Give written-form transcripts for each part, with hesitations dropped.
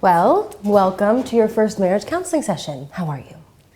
Well, welcome to your first marriage counseling session. How are you?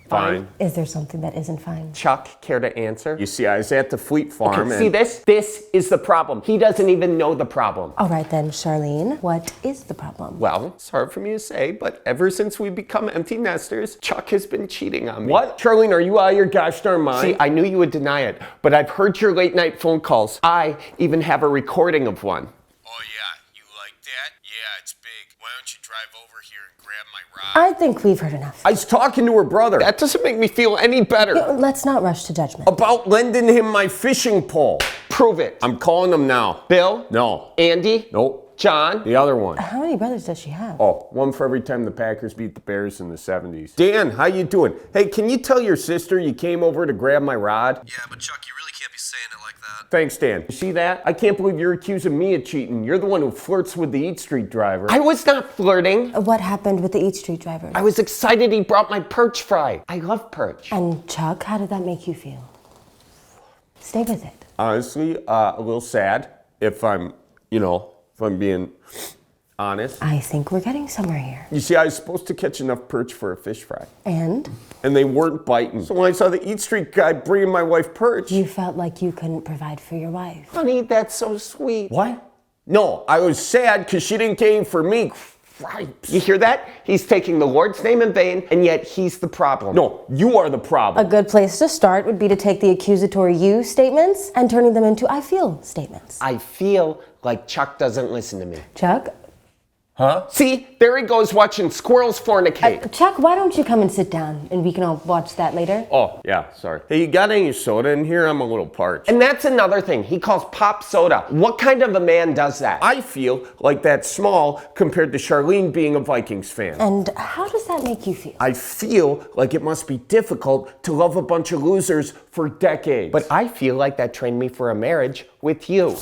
Fine. Is there something that isn't fine? Chuck, care to answer? You see, I was at the Fleet Farm See this? This is the problem. He doesn't even know the problem. All right then, Charlene, what is the problem? Well, it's hard for me to say, but ever since we become empty nesters, Chuck has been cheating on me. What? Charlene, are you out of your gosh darn mind? See, I knew you would deny it, but I've heard your late night phone calls. I even have a recording of one. Oh yeah, you like that? Yeah, it's big. Why don't you drive over here and grab my rod? I think we've heard enough. I was talking to her brother. That doesn't make me feel any better. Let's not rush to judgment. About lending him my fishing pole. Prove it. I'm calling him now. Bill? No. Andy? Nope. John? The other one. How many brothers does she have? Oh, one for every time the Packers beat the Bears in the 70s. Dan, how you doing? Hey, can you tell your sister you came over to grab my rod? Yeah, but Chuck, you really can't be saying it like that. Thanks, Dan. You see that? I can't believe you're accusing me of cheating. You're the one who flirts with the Eat Street driver. I was not flirting. What happened with the Eat Street driver? I was excited he brought my perch fry. I love perch. And Chuck, how did that make you feel? Stay with it. Honestly, a little sad if I'm being honest. I think we're getting somewhere here. You see, I was supposed to catch enough perch for a fish fry. And? And they weren't biting. So when I saw the Eat Street guy bringing my wife perch. You felt like you couldn't provide for your wife. Honey, that's so sweet. What? No, I was sad because she didn't came for me. Cripes. You hear that? He's taking the Lord's name in vain, and yet he's the problem. No, you are the problem. A good place to start would be to take the accusatory you statements and turning them into I feel statements. I feel like Chuck doesn't listen to me. Chuck? Huh? See, there he goes watching squirrels fornicate. Chuck, why don't you come and sit down and we can all watch that later? Oh, yeah, sorry. Hey, you got any soda in here? I'm a little parched. And that's another thing. He calls pop soda. What kind of a man does that? I feel like that's small compared to Charlene being a Vikings fan. And how does that make you feel? I feel like it must be difficult to love a bunch of losers for decades. But I feel like that trained me for a marriage with you.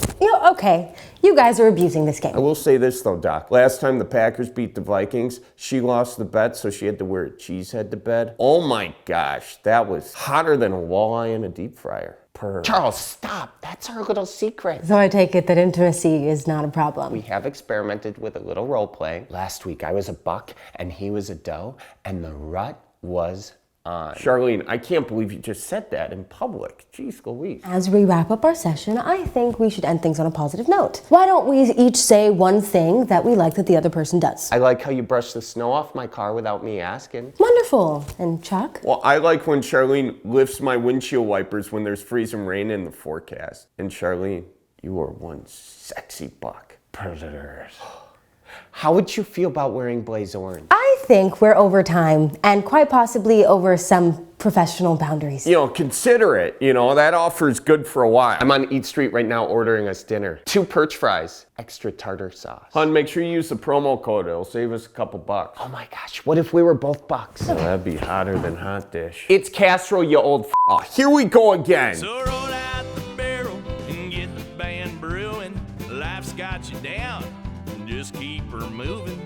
Okay. You guys are abusing this game. I will say this though, Doc. Last time the Packers beat the Vikings, she lost the bet, so she had to wear a cheese head to bed. Oh my gosh, that was hotter than a walleye in a deep fryer. Purr. Charles, stop. That's our little secret. So I take it that intimacy is not a problem. We have experimented with a little role play. Last week I was a buck and he was a doe, and the rut was on. Charlene, I can't believe you just said that in public. Jeez Louise. As we wrap up our session, I think we should end things on a positive note. Why don't we each say one thing that we like that the other person does? I like how you brush the snow off my car without me asking. Wonderful. And Chuck? Well, I like when Charlene lifts my windshield wipers when there's freezing rain in the forecast. And Charlene, you are one sexy buck. Predators. How would you feel about wearing blaze orange? I think we're over time and quite possibly over some professional boundaries. Consider it. That offer's good for a while. I'm on Eat Street right now ordering us dinner. 2 perch fries, extra tartar sauce. Hun, make sure you use the promo code. It'll save us a couple bucks. Oh my gosh, what if we were both bucks? Well, that'd be hotter than hot dish. It's casserole, you old f***. Oh, here we go again. So roll out the barrel and get the band brewing. Life's got you down, just keep her moving.